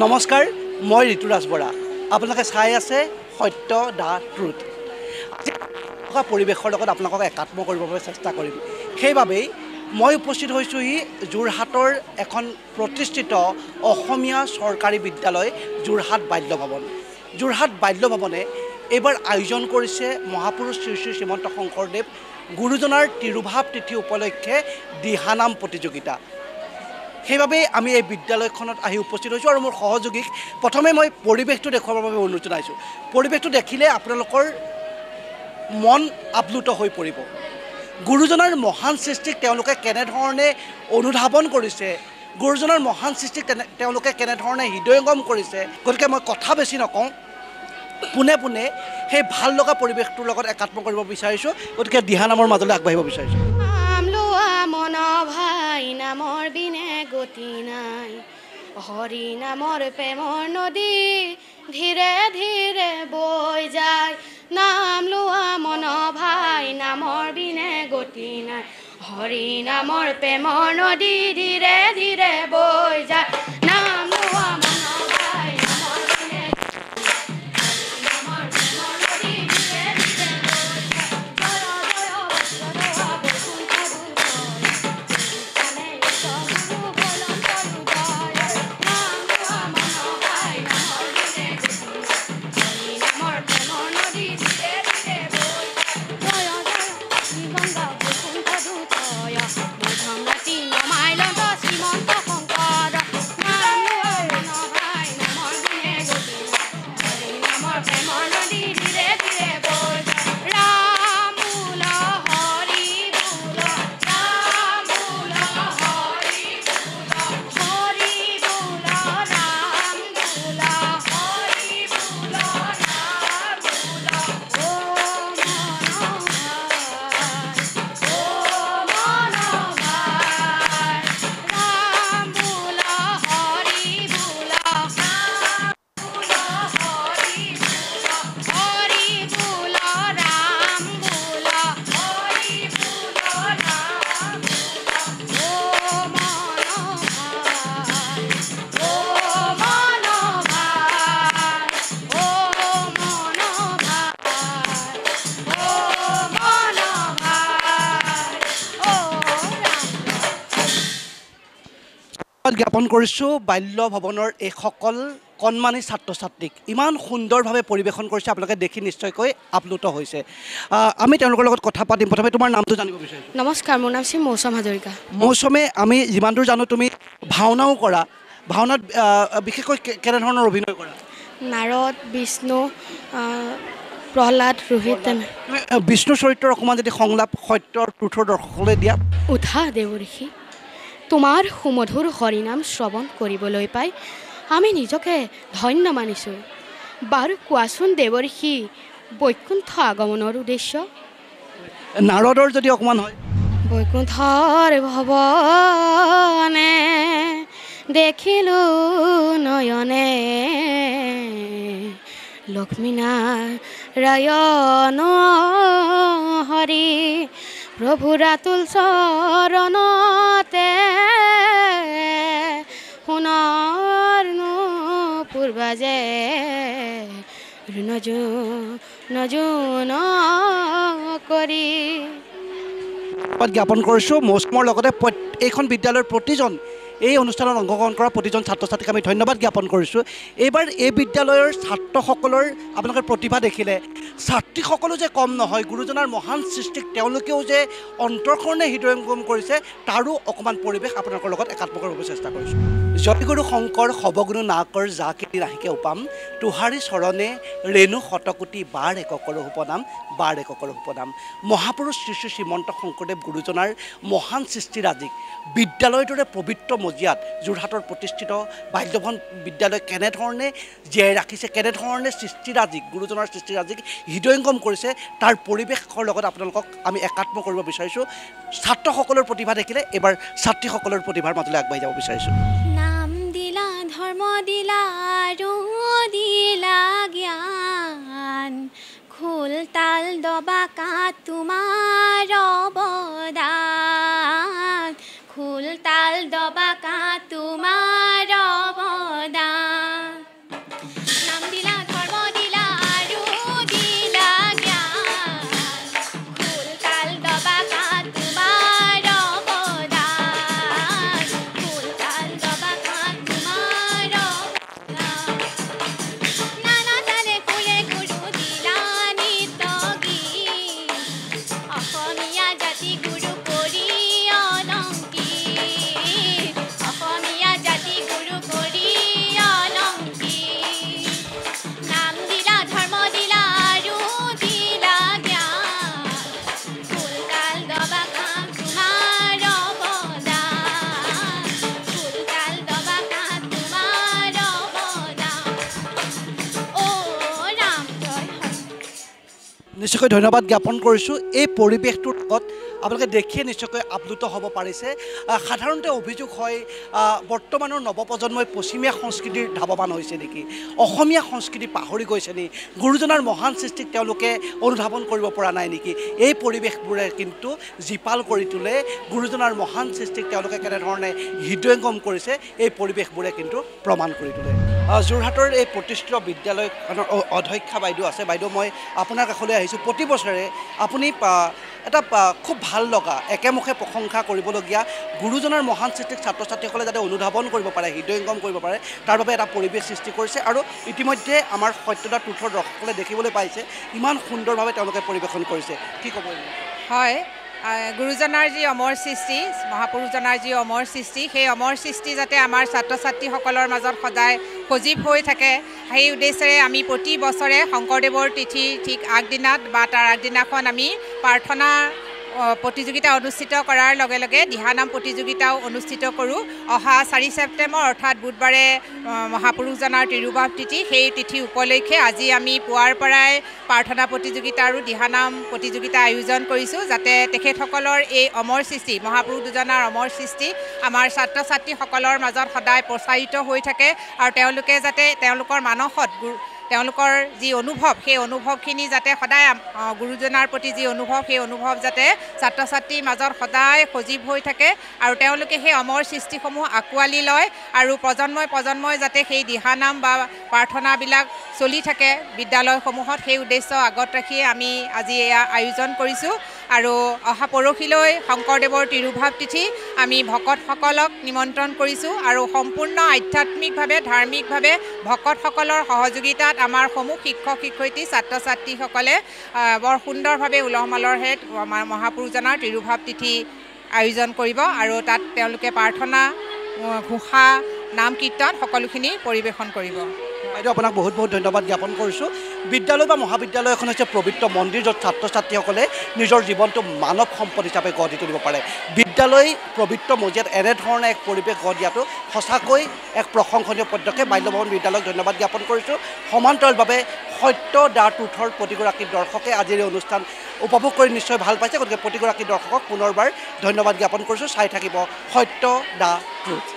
নমস্কাৰ, মই ঋতুৰাজ বৰা। আপোনালোকে চাই আছে সত্য দা ট্ৰুথ। আজি পৰিৱেশৰ লগত আপোনালোকক একাত্ম কৰিবৰ বাবে চেষ্টা কৰিম। সেইবাবেই মই উপস্থিত হৈছোঁহি যোৰহাটৰ এখন প্ৰতিষ্ঠিত অসমীয়া চৰকাৰী বিদ্যালয় যোৰহাট বাল্য ভৱন। যোৰহাট বাল্য ভৱনে এইবাৰ আয়োজন কৰিছে মহাপুৰুষ শ্ৰী শ্ৰী শ্ৰীমন্ত শংকৰদেৱ গুৰুজনাৰ তিৰুভাৱ তিথি উপলক্ষে দিহানাম প্ৰতিযোগিতা। সেইবাবে আমি এই বিদ্যালয়খনত আহি উপস্থিত হৈছোঁ আৰু মোৰ সহযোগীক প্ৰথমে মই পৰিৱেশটো দেখুৱাবৰ বাবে অনুৰোধ জনাইছোঁ। পৰিৱেশটো দেখিলে আপোনালোকৰ মন আপ্লুত হৈ পৰিব। গুৰুজনাৰ মহান সৃষ্টিক তেওঁলোকে কেনেধৰণে অনুধাৱন কৰিছে, গুৰুজনাৰ মহান সৃষ্টিক তেওঁলোকে কেনেধৰণে হৃদয়ঙ্গম কৰিছে। গতিকে মই কথা বেছি নকওঁ, পোনে পোনে সেই ভাল লগা পৰিৱেশটোৰ লগত একাত্ম কৰিব বিচাৰিছোঁ। গতিকে দিহানামৰ মাজলৈ আগবাঢ়িব বিচাৰিছোঁ। মন ভাই নামৰ বিনে গতি নাই, হৰি নামৰ প্ৰেমৰ নদী ধীৰে ধীৰে বৈ যায়। নাম লোৱা মন ভাই নামৰ বিনে গতি নাই, হৰি নামৰ প্ৰেমৰ নদী ধীৰে ধীৰে বৈ যায়। নাম লোৱা মন ভাই নামৰ বিনে নামৰ প্ৰেমৰ নদী ধীৰে ধীৰে বৈ যায়। জ্ঞাপন কৰিছোঁ বাল্য ভৱনৰ এইসকল কণমানি ছাত্ৰ ছাত্ৰীক। ইমান সুন্দৰভাৱে পৰিৱেশন কৰিছে, আপোনালোকে দেখি নিশ্চয়কৈ আপ্লুত হৈছে। আমি তেওঁলোকৰ লগত কথা পাতিম। প্ৰথমে তোমাৰ নামটো জানিব বিচাৰিছোঁ। নমস্কাৰ, মোৰ নাম শ্ৰী মৌচম হাজৰিকা। মৌচমে, আমি যিমান দূৰ জানো তুমি ভাওনাও কৰা। ভাওনাত বিশেষকৈ কেনেধৰণৰ অভিনয় কৰা? নাৰদ, বিষ্ণু, প্ৰহ্লাদ, ৰোহিত। তুমি বিষ্ণু চৰিত্ৰৰ অকণমান যদি সংলাপ সত্যৰ ট্ৰুথৰ দৰ্শকলৈ দিয়া। উঠা দেৱঋষি, তোমাৰ সুমধুৰ হৰিনাম শ্ৰৱণ কৰিবলৈ পাই আমি নিজকে ধন্য মানিছোঁ। বাৰু কোৱাচোন দেৱঋষি, বৈকুণ্ঠ আগমনৰ উদ্দেশ্য? নাৰদৰ যদি অকণমান হয়। বৈকুণ্ঠৰ ভৱনে দেখিলোঁ নয়নে, লক্ষ্মীনাৰায়ণ হৰি প্ৰভু ৰাতুল চৰণতে, সোণৰ নূপুৰ বাজে নজুন কৰি। জ্ঞাপন কৰিছোঁ মৌচমৰ লগতে এইখন বিদ্যালয়ৰ প্ৰতিজন এই অনুষ্ঠানত অংশগ্ৰহণ কৰা প্ৰতিজন ছাত্ৰ ছাত্ৰীক আমি ধন্যবাদ জ্ঞাপন কৰিছোঁ। এইবাৰ এই বিদ্যালয়ৰ ছাত্ৰসকলৰ আপোনালোকে প্ৰতিভা দেখিলে। ছাত্ৰীসকলো যে কম নহয়, গুৰুজনাৰ মহান সৃষ্টিক তেওঁলোকেও যে অন্তৰখনে হৃদয়ঙ্গম কৰিছে, তাৰো অকণমান পৰিৱেশ আপোনালোকৰ লগত একাত্ম কৰিব চেষ্টা কৰিছোঁ। জয় গুৰু শংকৰ সবগুৰু নাকৰ যা কীৰ্তি ৰাহিকে উপাম, তোহাৰী চৰণে ৰেণু শতকোটি বাৰ এককৰ উপনাম, বাৰ এককৰ উপনাম। মহাপুৰুষ শ্ৰী শ্ৰী শ্ৰীমন্ত শংকৰদেৱ গুৰুজনাৰ মহান সৃষ্টিৰাজিক বিদ্যালয়ৰ দৰে পবিত্ৰ মজিয়াত যোৰহাটৰ প্ৰতিষ্ঠিত বাল্যভৱন বিদ্যালয় কেনেধৰণে জীয়াই ৰাখিছে, কেনেধৰণে সৃষ্টিৰাজিক গুৰুজনাৰ সৃষ্টিৰাজিক হৃদয়ঙ্গম কৰিছে, তাৰ পৰিৱেশৰ লগত আপোনালোকক আমি একাত্ম কৰিব বিচাৰিছোঁ। ছাত্ৰসকলৰ প্ৰতিভা দেখিলে এইবাৰ ছাত্ৰীসকলৰ প্ৰতিভাৰ মাজলৈ আগবাঢ়ি যাব বিচাৰিছোঁ। নাম দিলা, ধৰ্ম দিলা, আৰু দিলা জ্ঞান, খোল তাল দবাকা তোমাৰ অৱদান, খোল তাল দবাকা তোমাৰ অৱদান। নিশ্চয়কৈ ধন্যবাদ জ্ঞাপন কৰিছোঁ। এই পৰিৱেশটোৰ লগত আপোনালোকে দেখিয়ে নিশ্চয়কৈ আপ্লুত হ'ব পাৰিছে। সাধাৰণতে অভিযোগ হয় বৰ্তমানৰ নৱপ্ৰজন্মই পশ্চিমীয়া সংস্কৃতিৰ ধাৱমান হৈছে নেকি, অসমীয়া সংস্কৃতি পাহৰি গৈছে নেকি, গুৰুজনাৰ মহান সৃষ্টিক তেওঁলোকে অনুধাৱন কৰিব পৰা নাই নেকি। এই পৰিৱেশবোৰে কিন্তু জীপাল কৰি তোলে গুৰুজনাৰ মহান সৃষ্টিক তেওঁলোকে কেনেধৰণে হৃদয়ংগম কৰিছে, এই পৰিৱেশবোৰে কিন্তু প্ৰমাণ কৰি তোলে। যোৰহাটৰ এই প্ৰতিষ্ঠিত বিদ্যালয়খনৰ অধ্যক্ষা বাইদেউ আছে। বাইদেউ, মই আপোনাৰ কাষলৈ আহিছোঁ। প্ৰতি বছৰে আপুনি এটা খুব ভাল লগা একেমুখে প্ৰশংসা কৰিবলগীয়া গুৰুজনাৰ মহান সৃষ্টিক ছাত্ৰ ছাত্ৰীসকলে যাতে অনুধাৱন কৰিব পাৰে, হৃদয়ংগম কৰিব পাৰে, তাৰ বাবে এটা পৰিৱেশ সৃষ্টি কৰিছে। আৰু ইতিমধ্যে আমাৰ সত্যদা ট্ৰুথৰ দৰ্শকসকলে দেখিবলৈ পাইছে ইমান সুন্দৰভাৱে তেওঁলোকে পৰিৱেশন কৰিছে। কি ক'ব? হয়, গুৰুজনাৰ যি অমৰ সৃষ্টি, মহাপুৰুষজনাৰ যি অমৰ সৃষ্টি, সেই অমৰ সৃষ্টি যাতে আমাৰ ছাত্ৰ ছাত্ৰীসকলৰ মাজত সদায় সজীৱ হৈ থাকে, সেই উদ্দেশ্যেৰে আমি প্ৰতি বছৰে শংকৰদেৱৰ তিথিৰ ঠিক আগদিনাত বা তাৰ আগদিনাখন আমি প্ৰাৰ্থনা প্ৰতিযোগিতা অনুষ্ঠিত কৰাৰ লগে লগে দিহানাম প্ৰতিযোগিতাও অনুষ্ঠিত কৰোঁ। অহা 4 ছেপ্টেম্বৰ অৰ্থাৎ বুধবাৰে মহাপুৰুষজনাৰ তিৰুভাৱ তিথি, সেই তিথি উপলক্ষে আজি আমি পুৱাৰ পৰাই প্ৰাৰ্থনা প্ৰতিযোগিতা আৰু দিহানাম প্ৰতিযোগিতা আয়োজন কৰিছোঁ, যাতে তেখেতসকলৰ এই অমৰ সৃষ্টি, মহাপুৰুষ দুজনাৰ অমৰ সৃষ্টি আমাৰ ছাত্ৰ ছাত্ৰীসকলৰ মাজত সদায় প্ৰচাৰিত হৈ থাকে আৰু তেওঁলোকে যাতে তেওঁলোকৰ মানসত তেওঁলোকৰ যি অনুভৱ, সেই অনুভৱখিনি যাতে সদায় গুৰুজনাৰ প্ৰতি যি অনুভৱ, সেই অনুভৱ যাতে ছাত্ৰ ছাত্ৰীৰ মাজত সদায় সজীৱ হৈ থাকে আৰু তেওঁলোকে সেই অমৰ সৃষ্টিসমূহ আঁকোৱালি লয় আৰু প্ৰজন্মই যাতে সেই দিহানাম বা প্ৰাৰ্থনাবিলাক চলি থাকে বিদ্যালয়সমূহত, সেই উদ্দেশ্য আগত ৰাখিয়ে আমি আজি এয়া আয়োজন কৰিছোঁ। আৰু অহা পৰহিলৈ শংকৰদেৱৰ তিৰুভাৱ তিথি, আমি ভকতসকলক নিমন্ত্ৰণ কৰিছোঁ আৰু সম্পূৰ্ণ আধ্যাত্মিকভাৱে ধাৰ্মিকভাৱে ভকতসকলৰ সহযোগিতাত আমাৰ সমূহ শিক্ষক শিক্ষয়িত্ৰী ছাত্ৰ ছাত্ৰীসকলে বৰ সুন্দৰভাৱে উলহ মালহেৰে আমাৰ মহাপুৰুষজনাৰ তিৰুভাৱ তিথি আয়োজন কৰিব আৰু তাত তেওঁলোকে প্ৰাৰ্থনা, ঘোষা, নাম কীৰ্তন সকলোখিনি পৰিৱেশন কৰিব। বাইদেউ, আপোনাক বহুত বহুত ধন্যবাদ জ্ঞাপন কৰিছোঁ। বিদ্যালয় বা মহাবিদ্যালয় এখন হৈছে পবিত্ৰ মন্দিৰ, য'ত ছাত্ৰ ছাত্ৰীসকলে নিজৰ জীৱনটো মানৱ সম্পদ হিচাপে গঢ় তুলিব পাৰে। বিদ্যালয় পবিত্ৰ মজিয়াত এনেধৰণে এক পৰিৱেশ গঢ় দিয়াটো সঁচাকৈ এক প্ৰশংসনীয় পদক্ষেপ। বাল্যভৱন বিদ্যালয়ক ধন্যবাদ জ্ঞাপন কৰিছোঁ। সমান্তৰালভাৱে সত্যদা ট্ৰুথৰ প্ৰতিগৰাকী দৰ্শকে আজিৰ এই অনুষ্ঠান উপভোগ কৰি নিশ্চয় ভাল পাইছে। গতিকে প্ৰতিগৰাকী দৰ্শকক পুনৰবাৰ ধন্যবাদ জ্ঞাপন কৰিছোঁ। চাই থাকিব সত্যদা ট্ৰুথ।